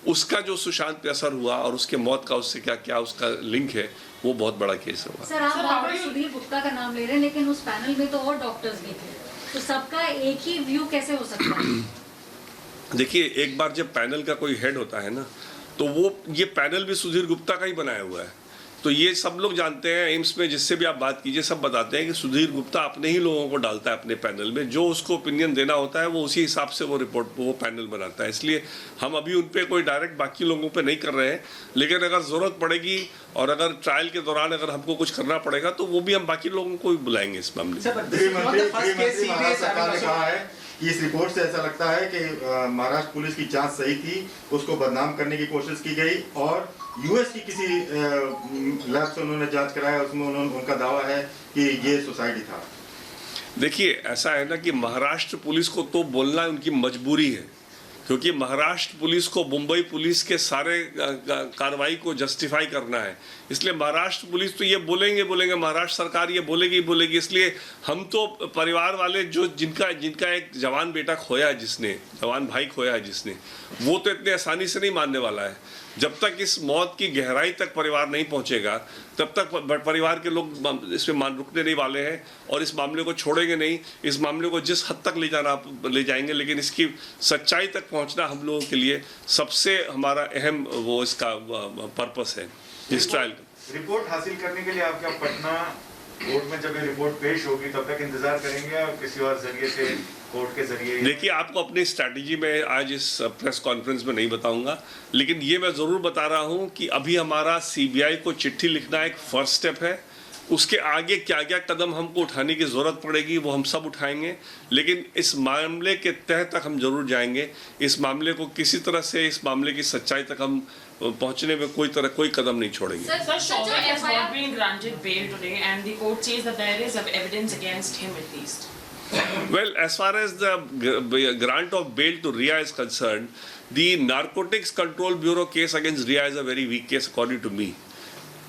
उसका जो सुशांत पे असर हुआ और उसके मौत का उससे क्या क्या उसका लिंक है, वो बहुत बड़ा केस होगा। सर, आप सुधीर गुप्ता का नाम ले रहे हैं, लेकिन उस पैनल में तो और डॉक्टर्स भी थे। तो सबका एक ही व्यू कैसे हो सकता है? देखिए, एक बार जब पैनल का कोई हेड होता है ना, तो वो ये पैनल भी सुधीर गुप्ता का ही बनाया हुआ है। तो ये सब लोग जानते हैं, एम्स में जिससे भी आप बात कीजिए सब बताते हैं कि सुधीर गुप्ता अपने ही लोगों को डालता है अपने पैनल में, जो उसको ओपिनियन देना होता है वो उसी हिसाब से वो पैनल बनाता है। इसलिए हम अभी उन पर कोई डायरेक्ट बाकी लोगों पे नहीं कर रहे हैं, लेकिन अगर ज़रूरत पड़ेगी और अगर ट्रायल के दौरान अगर हमको कुछ करना पड़ेगा तो वो भी हम बाकी लोगों को भी बुलाएंगे इस मामले में। गृहमंत्री महाराष्ट्र सरकार ने कहा है कि इस रिपोर्ट से ऐसा लगता है कि महाराष्ट्र पुलिस की जांच सही थी, उसको बदनाम करने की कोशिश की गई और यूएस की किसी लैब से उन्होंने जांच कराया, उसमें उनका दावा है कि ये सुसाइड ही था। देखिए, ऐसा है ना कि महाराष्ट्र पुलिस को तो बोलना उनकी मजबूरी है, क्योंकि महाराष्ट्र पुलिस को मुंबई पुलिस के सारे कार्रवाई को जस्टिफाई करना है। इसलिए महाराष्ट्र पुलिस तो ये बोलेंगे, महाराष्ट्र सरकार ये बोलेगी। इसलिए हम तो परिवार वाले जो जिनका एक जवान बेटा खोया है, जवान भाई खोया है जिसने, वो तो इतने आसानी से नहीं मानने वाला है। जब तक इस मौत की गहराई तक परिवार नहीं पहुंचेगा, तब तक परिवार के लोग इसमें रुकने नहीं वाले हैं और इस मामले को छोड़ेंगे नहीं। इस मामले को जिस हद तक ले जाएंगे, लेकिन इसकी सच्चाई तक पहुंचना हम लोगों के लिए सबसे हमारा अहम वो इसका पर्पस है इस ट्रायल का। रिपोर्ट हासिल करने के लिए आप क्या पटना कोर्ट में जब ये रिपोर्ट पेश होगी तब तक इंतजार करेंगे या किसी और जरिए से कोर्ट के जरिए? देखिए, आपको अपनी स्ट्रैटेजी में आज इस प्रेस कॉन्फ्रेंस में नहीं बताऊंगा, लेकिन ये मैं ज़रूर बता रहा हूं कि अभी हमारा सीबीआई को चिट्ठी लिखना एक फर्स्ट स्टेप है। उसके आगे क्या क्या कदम हमको उठाने की ज़रूरत पड़ेगी वो हम सब उठाएंगे, लेकिन इस मामले के तह तक हम जरूर जाएंगे। इस मामले को किसी तरह से, इस मामले की सच्चाई तक हम पहुंचने में कोई कदम नहीं छोड़ेंगे। Sir, Chauvin has not been granted bail today, and the court says that there is evidence against him at least. Well, as far as the grant of bail to Ria is concerned, the Narcotics Control Bureau case against Ria is a very weak case according to me.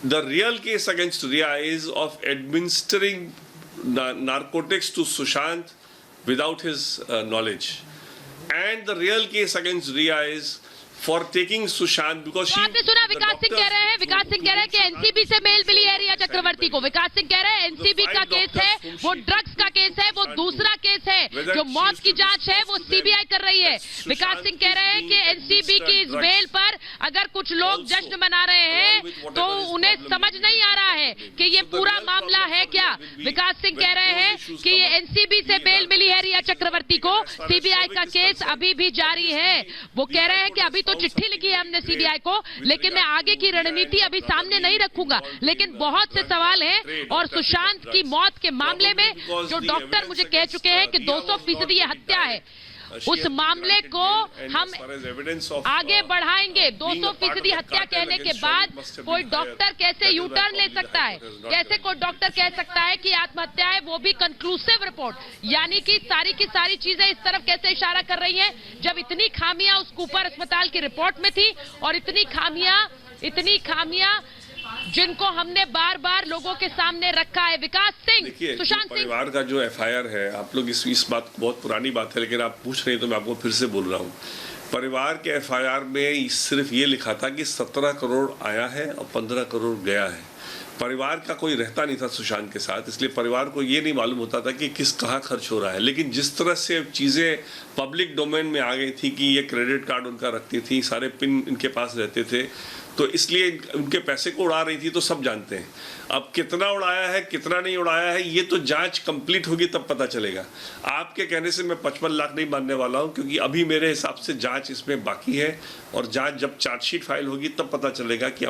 The real case against Ria is of administering narcotics to Sushant without his knowledge. And the real case against Ria is for taking Sushant because she... आपने सुना विकास सिंह कह रहे हैं कि NCB से mail मिली है रिया चक्रवर्ती को। विकास सिंह कह रहे हैं एनसीबी का केस है, वो ड्रग्स का केस है, वो दूसरा केस है, जो मौत की जांच है वो सीबीआई कर रही है। विकास सिंह कह रहे हैं कि एनसीबी की इस बेल पर अगर कुछ लोग जश्न मना रहे हैं तो उन्हें समझ नहीं आ रहा है कि ये पूरा मामला है क्या। विकास सिंह कह रहे हैं कि ये एनसीबी से बेल मिली है रिया चक्रवर्ती को, सीबीआई का केस अभी भी जारी है। वो कह रहे हैं कि अभी तो चिट्ठी लिखी है हमने सीबीआई को, लेकिन मैं आगे की रणनीति अभी सामने नहीं रखूंगा, लेकिन बहुत से सवाल हैं। और सुशांत की मौत के मामले में जो डॉक्टर मुझे कह चुके हैं कि 200% ये हत्या है, उस मामले को हम आगे बढ़ाएंगे। 200% हत्या कहने के बाद कोई डॉक्टर कैसे यू टर्न ले सकता है? कैसे कोई डॉक्टर कह सकता है कि आत्महत्या है, वो भी कंक्लूसिव रिपोर्ट, यानी कि सारी की सारी चीजें इस तरफ कैसे इशारा कर रही हैं, जब इतनी खामियां उस कूपर अस्पताल की रिपोर्ट में थी और इतनी खामियां जिनको हमने बार बार लोगों के सामने रखा है। विकास सिंह, सुशांत सिंह परिवार का जो एफआईआर है, आप लोग इस बात बहुत पुरानी बात है, लेकिन आप पूछ रहे हैं तो मैं आपको फिर से बोल रहा हूँ। परिवार के एफआईआर में सिर्फ ये लिखा था कि 17 करोड़ आया है और 15 करोड़ गया है। परिवार का कोई रहता नहीं था सुशांत के साथ, इसलिए परिवार को ये नहीं मालूम होता था कि कहाँ खर्च हो रहा है। लेकिन जिस तरह से चीज़ें पब्लिक डोमेन में आ गई थी कि ये क्रेडिट कार्ड उनका रखती थी, सारे पिन इनके पास रहते थे, तो इसलिए उनके पैसे को उड़ा रही थी, तो सब जानते हैं। अब कितना उड़ाया है कितना नहीं उड़ाया है ये तो जांच कंप्लीट होगी तब पता चलेगा। आपके कहने से मैं 55 लाख नहीं मानने वाला हूं, क्योंकि अभी मेरे हिसाब से जांच इसमें बाकी है और जांच जब चार्जशीट फाइल होगी तब पता चलेगा कि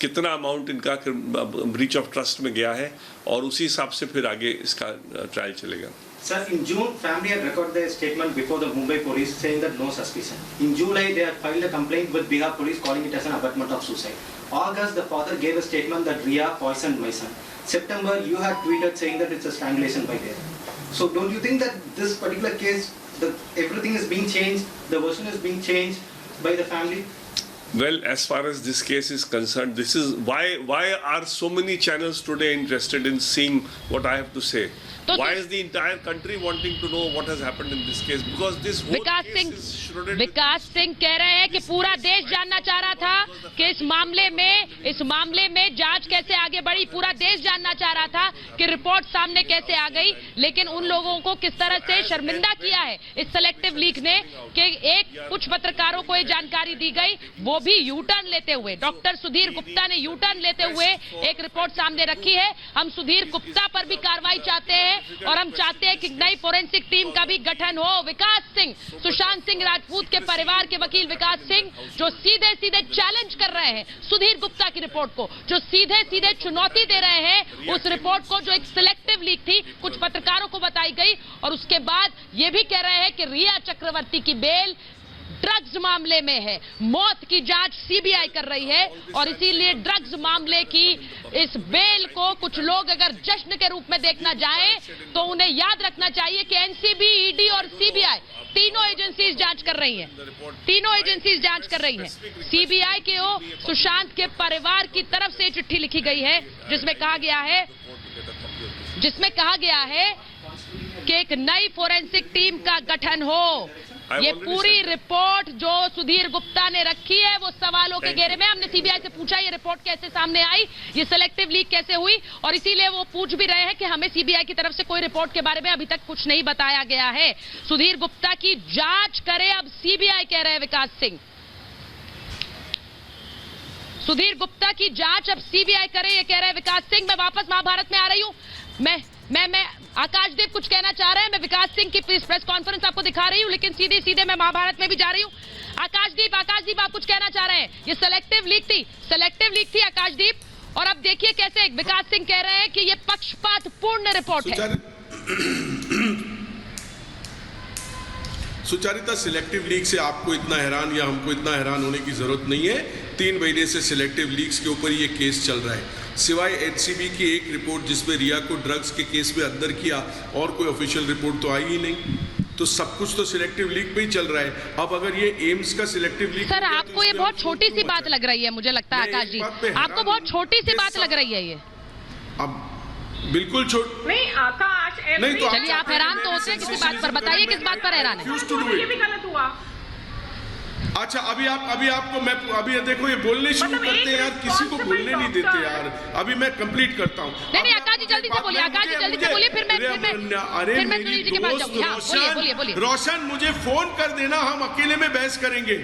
कितना अमाउंट इनका ब्रीच ऑफ ट्रस्ट में गया है और उसी हिसाब से फिर आगे इसका ट्रायल चलेगा। Sir, in June, family had recorded their statement before the Mumbai police saying that no suspicion. In July, they had filed a complaint with Bihar police calling it as an abetment of suicide. August, the father gave a statement that Ria poisoned my son. September, you had tweeted saying that it's a strangulation by death. So don't you think that this particular case, everything is being changed, the version is being changed by the family? Well, as far as this case is concerned, this is why are so many channels today interested in seeing what I have to say? तो why is the entire country wanting to know what has happened in this case? Because this whole case is shrouded. विकास सिंह कह रहे हैं कि पूरा देश जानना चाह रहा था कि इस मामले में जांच कैसे आगे बढ़ी। पूरा देश जानना चाह रहा था कि रिपोर्ट सामने कैसे आ गई, लेकिन उन लोगों को किस तरह से शर्मिंदा किया है इस सेलेक्टिव लीक ने कि कुछ पत्रकारों को ये जानकारी दी गई, वो भी यू टर्न लेते हुए। डॉक्टर सुधीर गुप्ता ने यू टर्न लेते हुए एक रिपोर्ट सामने रखी है। हम सुधीर गुप्ता पर भी कार्रवाई चाहते हैं और हम चाहते हैं कि नई फोरेंसिक टीम का भी गठन हो। विकास सिंह, सुशांत सिंह राजपूत के परिवार के वकील विकास सिंह, जो सीधे सीधे चैलेंज कर रहे हैं सुधीर गुप्ता की रिपोर्ट को, जो सीधे सीधे चुनौती दे रहे हैं उस रिपोर्ट को जो एक सिलेक्टिव लीक थी, कुछ पत्रकारों को बताई गई, और उसके बाद ये भी कह रहे हैं कि रिया चक्रवर्ती की बेल ड्रग्स मामले में है। मौत की जांच सीबीआई कर रही है और इसीलिए ड्रग्स मामले की इस बेल को कुछ लोग अगर जश्न के रूप में देखना चाहें तो उन्हें याद रखना चाहिए कि एनसीबी, ईडी और सीबीआई तीनों एजेंसीज जांच कर रही हैं। सीबीआई के सुशांत के परिवार की तरफ से चिट्ठी लिखी गई है जिसमें कहा गया है कि एक नई फोरेंसिक टीम का गठन हो। ये पूरी रिपोर्ट जो सुधीर गुप्ता ने रखी है वो सवालों के घेरे में। हमने सीबीआई से पूछा ये रिपोर्ट कैसे सामने आई, ये सिलेक्टिव लीक कैसे हुई, और इसीलिए वो पूछ भी रहे हैं कि हमें सीबीआई की तरफ से कोई रिपोर्ट के बारे में अभी तक कुछ नहीं बताया गया है। सुधीर गुप्ता की जांच करे अब सीबीआई, कह रहे हैं विकास सिंह। सुधीर गुप्ता की जांच अब सीबीआई करे, ये कह रहे हैं विकास सिंह। मैं वापस महाभारत में आ रही हूं। मैं आकाशदीप कुछ कहना चाह रहे हैं। मैं विकास सिंह की प्रेस कॉन्फ्रेंस आपको दिखा रही हूं, लेकिन सीधे मैं महाभारत में भी जा रही हूं। आकाशदीप आप कुछ कहना चाह रहे हैं। ये सिलेक्टिव लीक थी आकाशदीप, और अब देखिए कैसे विकास सिंह कह रहे हैं कि ये पक्षपातपूर्ण रिपोर्ट है। सुचारिता, सिलेक्टिव लीक से आपको इतना हैरान या हमको इतना हैरान होने की जरूरत नहीं है। 3 महीने से सिलेक्टिव लीक्स के ऊपर ये केस चल रहा है। सिवाय एनसीबी की एक रिपोर्ट जिसमें रिया को ड्रग्स के केस में अंदर किया, और कोई ऑफिशियल रिपोर्ट तो आई ही नहीं। तो सब कुछ तो सिलेक्टिव लीक पे ही चल रहा है। अब अगर ये एम्स का सिलेक्टिव लीक, सर आपको ये बहुत छोटी सी बात लग रही है, मुझे लगता है आकाश जी आपको बहुत छोटी सी बात लग रही है ये। अब बिल्कुल नहीं आकाश, नहीं तो चलिए आप हैरान तो होते हैं किसी बात पर, बताइए किस बात पर हैरान है। ये भी गलत हुआ। अच्छा अभी आपको मैं अभी देखो ये बोलने शुरू करते हैं यार, किसी को बोलने नहीं देते यार। अभी मैं कंप्लीट करता हूँ। नहीं आकाश जी जल्दी से बोलिए, फिर मैं रोशन मुझे फोन कर देना, हम अकेले में बहस करेंगे।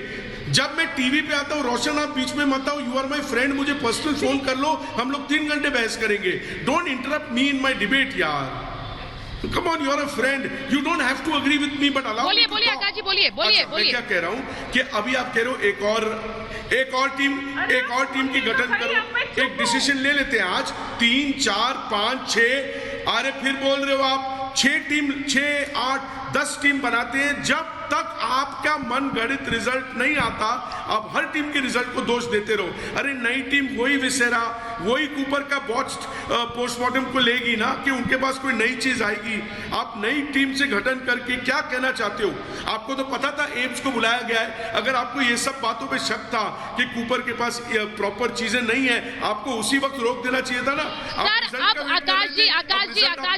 जब मैं टीवी पे आता हूँ रोशन आप बीच में मत आओ, यू आर माई फ्रेंड, मुझे पर्सनल फोन कर लो, हम लोग 3 घंटे बहस करेंगे। Don't interrupt me in my debate यार। Come on, you are a friend. You don't have to agree with me, but allow me to talk. बोलिए आकाश जी, बोलिए। मैं क्या कह रहा हूँ कि अभी आप कह रहे हो एक और टीम की गठन करो, एक डिसीजन ले लेते हैं आज। 3, 4, 5, 6, अरे फिर बोल रहे हो आप 6, 8, 10 टीम बनाते हैं। जब तक आपका मन गणित रिजल्ट नहीं आता, आप हर टीम के रिजल्ट को दोष देते रहो। अरे नई टीम वही विसेरा, वही कूपर का बॉच्ड पोस्टमार्टम को लेगी ना, कि उनके पास कोई नई चीज आएगी। आप नई टीम से गठन करके क्या कहना चाहते हो? आपको तो पता था एम्स को बुलाया गया है। अगर आपको ये सब बातों पे शक था कि कूपर के पास प्रॉपर चीजें नहीं है, आपको उसी वक्त रोक देना चाहिए था ना। सर अब आकाश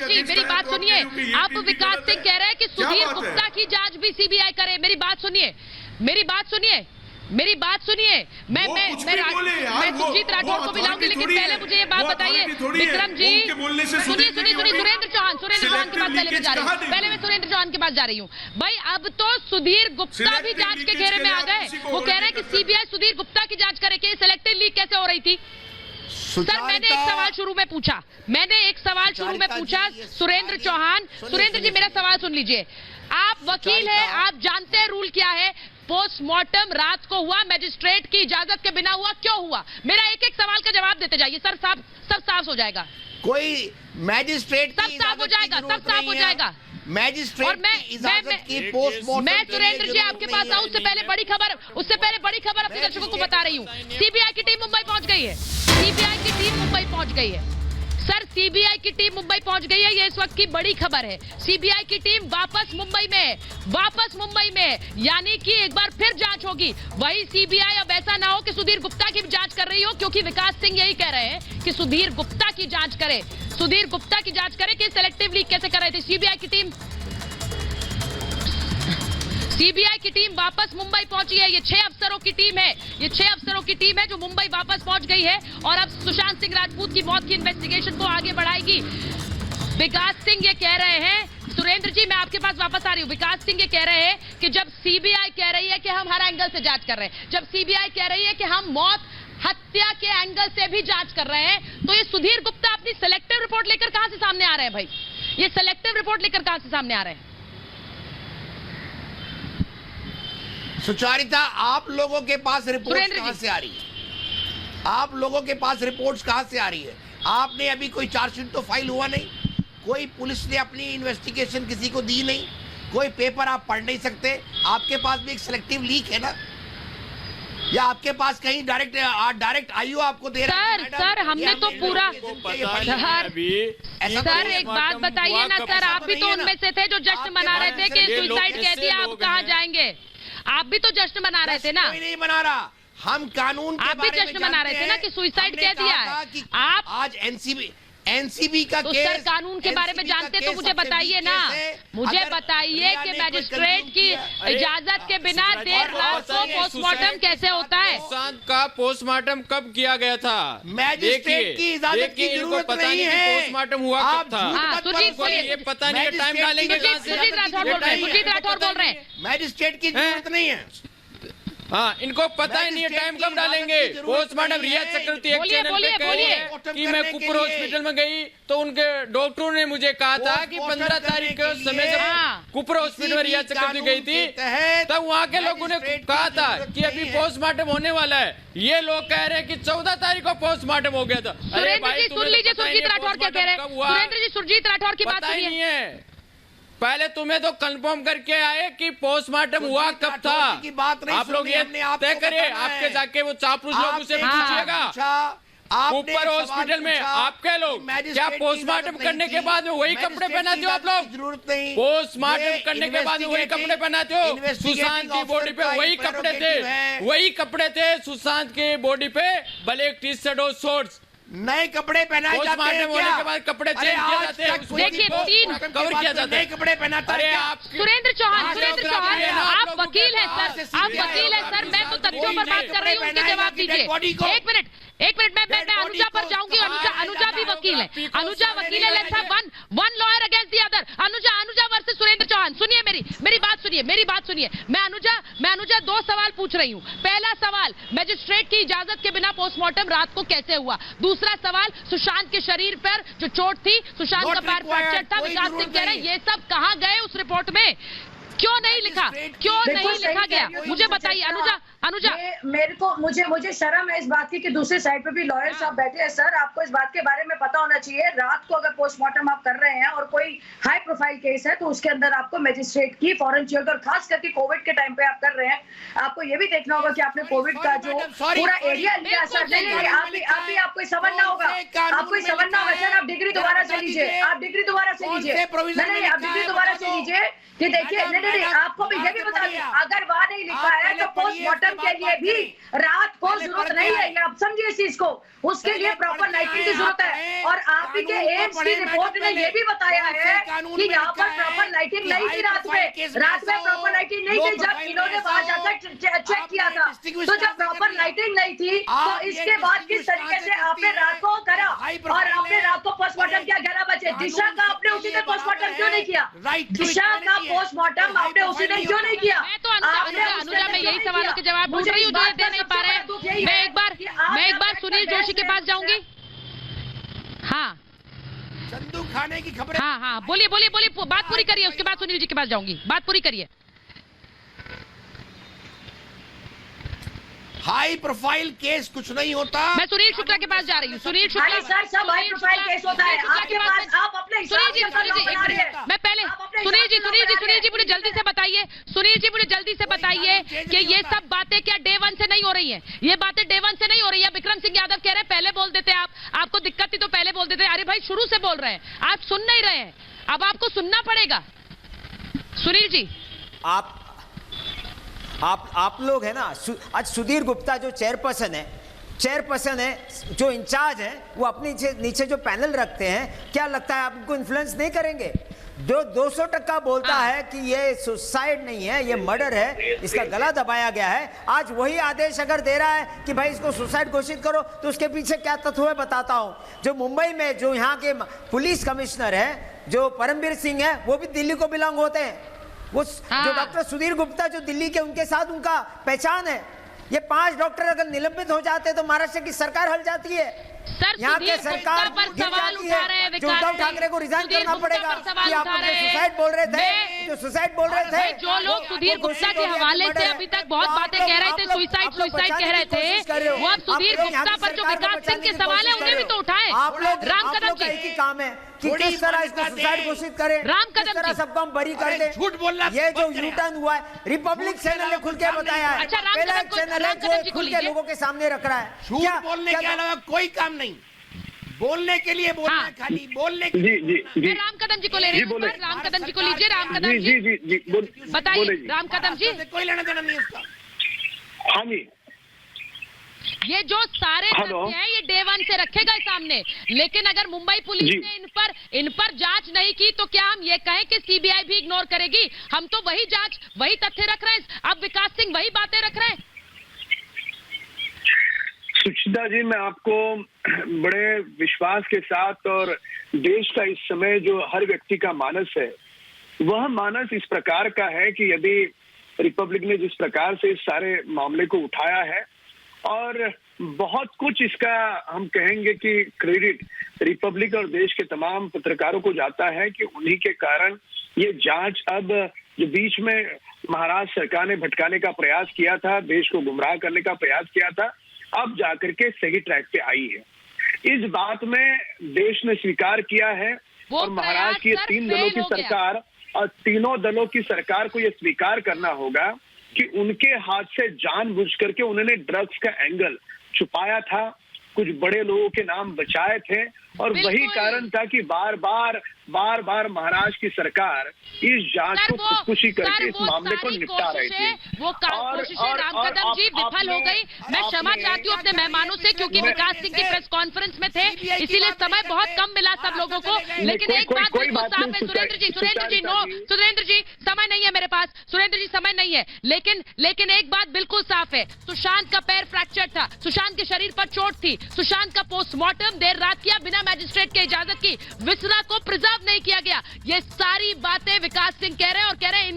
जी मेरी बात सुनिए। आप विकास सिंह कह रहे हैं कि सुधीर गुप्ता की जांच भी सीबीआई करे। मेरी बात सुनिए। मैं सुजीत राठौर को भी लाऊंगी, लेकिन पहले मुझे ये बात बताइए विक्रम जी। सुनिए सुरेंद्र चौहान के पास पहले मैं सुरेंद्र चौहान के पास जा रही हूँ। भाई अब तो सुधीर गुप्ता भी जांच के घेरे में आ गए। वो कह रहे हैं कि सीबीआई सुधीर गुप्ता की जांच करे कि सिलेक्टिव लीक कैसे हो रही थी। सर मैंने एक सवाल शुरू में पूछा सुरेंद्र चौहान। सुरेंद्र जी मेरा सवाल सुन लीजिए। आप वकील हैं, आप जानते हैं रूल क्या है। पोस्टमार्टम रात को हुआ, मैजिस्ट्रेट की इजाजत के बिना हुआ, क्यों हुआ? मेरा एक सवाल का जवाब देते जाइए सर, सब साफ हो जाएगा। कोई मैजिस्ट्रेट सब साफ हो जाएगा। मैजिस्ट्रेट की इजाजत की पोस्टमार्टम। मैं सुरेंद्र जी आपके पास आऊं उससे पहले बड़ी खबर अपने दर्शकों को बता रही हूँ। सीबीआई की टीम मुंबई पहुंच गई है। सर सीबीआई की टीम मुंबई पहुंच गई है, ये इस वक्त की बड़ी खबर है। सीबीआई की टीम वापस मुंबई में, यानी कि एक बार फिर जांच होगी। वही सीबीआई अब ऐसा ना हो कि सुधीर गुप्ता की भी जांच कर रही हो, क्योंकि विकास सिंह यही कह रहे हैं कि सुधीर गुप्ता की जांच करे। सुधीर गुप्ता की जांच करे कि सेलेक्टिव लीक कैसे कर रहे थे। सीबीआई की टीम वापस मुंबई पहुंची है। ये 6 अफसरों की टीम है, ये 6 अफसरों की टीम है जो मुंबई वापस पहुंच गई है और अब सुशांत सिंह राजपूत की मौत की इन्वेस्टिगेशन को आगे बढ़ाएगी। विकास सिंह ये कह रहे हैं, सुरेंद्र जी मैं आपके पास वापस आ रही हूँ। विकास सिंह ये कह रहे हैं कि जब सीबीआई कह रही है कि हम हर एंगल से जांच कर रहे हैं, जब सीबीआई कह रही है कि हम मौत हत्या के एंगल से भी जांच कर रहे हैं, तो ये सुधीर गुप्ता अपनी सेलेक्टिव रिपोर्ट लेकर कहां से सामने आ रहे हैं भाई? ये सेलेक्टिव रिपोर्ट लेकर कहां से सामने आ रहे हैं? सुचारिता, आप लोगों के पास रिपोर्ट कहां से आ रही है? आप लोगों के पास रिपोर्ट्स कहां से आ रही है? आपने अभी कोई चार्जशीट तो फाइल हुआ नहीं, कोई पुलिस ने अपनी इन्वेस्टिगेशन किसी को दी नहीं, कोई पेपर आप पढ़ नहीं सकते। आपके पास भी एक सिलेक्टिव लीक है ना, या आपके पास कहीं डायरेक्ट आईओ आपको दे रहा है? सर हमने तो पूरा सर एक बात बताइए ना सर, आप भी तो उनमें से थे जो जश्न मना रहे थे कि सुसाइड कह दिया, आप कहाँ जाएंगे? आप भी तो जश्न मना रहे थे ना? कोई नहीं मना रहा, हम कानून के आप भी जश्न मना रहे थे ना कि सुसाइड कह दिया है। आप आज एनसीबी का तो केस, सर कानून के बारे में जानते तो मुझे बताइए ना, मुझे बताइए कि मैजिस्ट्रेट की इजाजत के बिना देर रात को पोस्टमार्टम कैसे होता है? सुशांत का पोस्टमार्टम कब किया गया था? मैजिस्ट्रेट की इजाजत की जरूरत नहीं है। पोस्टमार्टम हुआ कब था? ये पता नहीं है, टाइम डालेंगे कहां से? सुजीत राठौर बोल रहे हैं। मैजिस्ट्रेट की जरूरत नहीं है। हाँ, इनको पता ही नहीं है टाइम कब डालेंगे। पोस्टमार्टम रिया चक्रवर्ती एक चैनल पे कह रही है कि मैं कुपर हॉस्पिटल में गई तो उनके डॉक्टरों ने मुझे कहा था कि 15 तारीख के समय जब कुपर हॉस्पिटल में रिया चक्रवर्ती गई थी तब वहाँ के लोगों ने कहा था कि अभी पोस्टमार्टम होने वाला है। ये लोग कह रहे हैं कि 14 तारीख को पोस्टमार्टम हो गया था। अरे भाई सुन लीजिए सुरजीत राठौर क्या कह रहे हैं। सुरेंद्र जी सुरजीत राठौर की बात सुनिए। पहले तुम्हें तो कंफर्म करके आए कि पोस्टमार्टम हुआ कब था। आप लोग ये तय करिए, आपके जाके वो चापलूस लोगों से पूछिएगा ऊपर हॉस्पिटल में आपके लोग क्या पोस्टमार्टम करने के बाद में वही कपड़े पहनाते हो? आप लोग जरूरत नहीं, पोस्टमार्टम करने के बाद में वही कपड़े पहनाते हो? सुशांत की बॉडी पे वही कपड़े थे, वही कपड़े थे सुशांत की बॉडी पे, ब्लैक टी शर्ट और शॉर्ट्स। नए कपड़े पहनाए जाते हैं क्या? होने के बाद कपड़े चेंज किए जाते हैं, देखिए 3 कवर किया जाता है, नए कपड़े पहनाता है। सुरेंद्र चौहान आप वकील हैं सर, आप वकील हैं सर, मैं तो तथ्यों पर बात कर रही हूँ, उनके जवाब दीजिए। एक मिनट मैं अनुजा पर जाऊंगी। अनुजा भी वकील है, अनुजा वकील है। Let's have one lawyer against the other. Anuja versus Surendra Chauhan. सुनिए मेरी बात सुनिए। मैं अनुजा 2 सवाल पूछ रही हूँ। पहला सवाल, मैजिस्ट्रेट की इजाजत के बिना पोस्टमार्टम रात को कैसे हुआ? दूसरा सवाल, सुशांत के शरीर पर जो चोट थी, सुशांत का पैर फ्रैक्चर था, विकास सिंह कह रहे हैं ये सब कहाँ गए उस रिपोर्ट में? क्यों नहीं लिखा गया? मुझे बताइए अनुजा। मुझे शर्म है इस बात की कि दूसरी साइड पे भी लॉयर साहब बैठे हैं। सर आपको इस बात के बारे में पता होना चाहिए, रात को अगर पोस्टमार्टम आप कर रहे हैं और कोई हाई प्रोफाइल केस है तो उसके अंदर आपको मैजिस्ट्रेट की फौरन चाहिए, और खास करके कोविड के टाइम पे आप कर रहे हैं, आपको ये भी देखना होगा कि आपने कोविड का जो पूरा एरिया लिया। सर नहीं, आपको समझना होगा, सर आप डिग्री दोबारा से लीजिए, आप डिग्री दोबारा से लीजिए कि देखिए नहीं आपको भी ये भी बता दें, अगर वहां नहीं लिखा है तो पोस्टमार्टम के लिए भी रात को जरूरत नहीं है। ये आप समझिए इस चीज को, उसके लिए प्रॉपर लाइटिंग की जरूरत है। और आप ही के एम्स की रिपोर्ट ने ये भी बताया है कि यहाँ पर प्रॉपर लाइटिंग नहीं थी रात में प्रॉपर लाइटिंग नहीं थी जब इन्होंने वहां जाकर चेक किया था। तो जब प्रॉपर लाइटिंग नहीं थी तो इसके बाद किस तरीके से आपने रात को करा और आपने रात को पोस्टमार्टम किया 11 बजे? दिशा का आपने उसी दिन पोस्टमार्टम क्यों नहीं किया? दिशा का पोस्टमार्टम आपने उसी दिन क्यों नहीं किया? मैं तो अनुजा मैं यही सवालों के जवाब पूछ रही हूँ जो दे नहीं पा रहे हैं। मैं एक बार सुनील जोशी के पास जाऊंगी। हाँ चंदू खाने की खबर। हाँ बोलिए बात पूरी करिए, उसके बाद सुनील जी के पास जाऊंगी। बात पूरी करिए। हाई प्रोफाइल केस कुछ नहीं होता। मैं सुनील शुक्ला के पास जा रही हूँ। सुनील शुक्ला सर सब हाई प्रोफाइल केस होता है आपके पास, आप अपने हिसाब से बना रहे हैं। मैं पहले सुनील जी मुझे जल्दी से बताइए, कि ये सब बातें क्या डे 1 से नहीं हो रही हैं? ये बातें डे 1 से नहीं हो रही है। विक्रम सिंह यादव कह रहे हैं पहले बोल देते आपको दिक्कत थी तो पहले बोल देते। अरे भाई शुरू से बोल रहे हैं, आप सुन नहीं रहे हैं, अब आपको सुनना पड़ेगा। सुनील जी आप लोग है ना, आज सुधीर गुप्ता जो चेयरपर्सन है चेयरपर्सन है, जो इंचार्ज है, वो अपने नीचे जो पैनल रखते हैं, क्या लगता है आप उनको इन्फ्लुएंस नहीं करेंगे? जो 200% बोलता है कि ये सुसाइड नहीं है, ये मर्डर है, इसका गला दबाया गया है, आज वही आदेश अगर दे रहा है कि भाई इसको सुसाइड घोषित करो, तो उसके पीछे क्या तत्व है बताता हूं। जो मुंबई में जो यहाँ के पुलिस कमिश्नर है, जो परमवीर सिंह है, वो भी दिल्ली को बिलोंग होते हैं। वो जो डॉक्टर सुधीर गुप्ता जो दिल्ली के, उनके साथ उनका पहचान है। ये 5 डॉक्टर अगर निलंबित हो जाते तो महाराष्ट्र की सरकार हल जाती है। यहाँ के सरकार पर सवाल उठा रहे हैं, जो उद्धव ठाकरे को रिजाइन करना पड़ेगा कि आप सुसाइड बोल रहे थे, जो सुसाइड बोल रहे थे, जो लोग सुधीर गुप्ता के हवाले से अभी तक बहुत बातें कह रहे थे, सुसाइड कह रहे थे, वो अब सुधीर गुप्ता पर जो विकास सिंह के सवाल है उन्हें भी तो उठाए। राम कदम जी, एक ही काम है कि किस तरह इसको सुसाइड घोषित करें, राम कदम जी सबको हम बरी कर दें। झूठ बोलना, ये जो यू टर्न हुआ है, रिपब्लिक चैनल ने खुल के बताया है। अच्छा, पहला चैनल है जो खुल के लोगों के सामने रख रहा है। झूठ बोलने के अलावा कोई काम नहीं, बोलने के लिए बोलना है, खाली बोलने के जी राम कदम जी को ले रहे हैं, राम कदम जी को लीजिए। राम कदम जी बताइए, राम कदम जी। कोई लेना देना नहीं उसका। हाँ जी, ये जो सारे तथ्य हैं ये डे 1 से रखेगा सामने, लेकिन अगर मुंबई पुलिस ने इन पर जांच नहीं की तो क्या हम ये कहें कि सीबीआई भी इग्नोर करेगी? हम तो वही जांच, वही तथ्य रख रहे हैं, अब विकास सिंह वही बातें रख रहे हैं। सुचिता जी, मैं आपको बड़े विश्वास के साथ, और देश का इस समय जो हर व्यक्ति का मानस है, वह मानस इस प्रकार का है कि यदि रिपब्लिक ने जिस प्रकार से इस सारे मामले को उठाया है, और बहुत कुछ इसका हम कहेंगे कि क्रेडिट रिपब्लिक और देश के तमाम पत्रकारों को जाता है कि उन्हीं के कारण ये जांच अब जो बीच में महाराष्ट्र सरकार ने भटकाने का प्रयास किया था, देश को गुमराह करने का प्रयास किया था, अब जाकर के सही ट्रैक पे आई है। इस बात में देश ने स्वीकार किया है, और महाराष्ट्र की 3 दलों की सरकार और तीनों दलों की सरकार को यह स्वीकार करना होगा कि उनके हाथ से जानबूझ करके उन्होंने ड्रग्स का एंगल छुपाया था, कुछ बड़े लोगों के नाम बचाए थे, और वही कारण था कि बार बार महाराष्ट्र की सरकार इस जांच को खुदकुशी करके इस मामले को निपटा रही थी। वो कोशिशें राम कदम जी विफल हो गई। मैं क्षमा चाहती हूँ अपने मेहमानों से, क्योंकि विकास सिंह की प्रेस कॉन्फ्रेंस में थे, इसीलिए समय बहुत कम मिला सब लोगों को। लेकिन एक बात बिल्कुल साफ है, सुरेंद्र जी समय नहीं है मेरे पास, सुरेंद्र जी समय नहीं है, लेकिन एक बात बिल्कुल साफ है, सुशांत का पैर फ्रैक्चर था, सुशांत के शरीर पर चोट थी, सुशांत का पोस्टमार्टम देर रात किया बिना मैजिस्ट्रेट के इजाजत की, विसरा को प्रिजर्व नहीं किया गया। ये सारी बातें विकास सिंह कह रहे हैं, और कह रहे हैं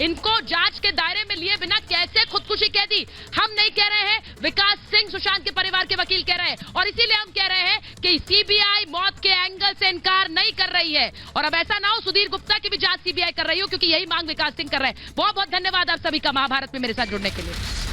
इनको जांच के दायरे में लिए बिना कैसे खुदकुशी कह दी। हम नहीं कह रहे हैं, विकास सिंह सुशांत के परिवार के वकील कह रहे हैं, और इसीलिए हम कह रहे हैं कि सीबीआई मौत के एंगल से इनकार नहीं कर रही है, और अब ऐसा ना हो सुधीर गुप्ता की भी जांच सीबीआई कर रही हो, क्योंकि यही मांग विकास सिंह कर रहे हैं। बहुत बहुत धन्यवाद आप सभी का महाभारत में मेरे साथ जुड़ने के लिए।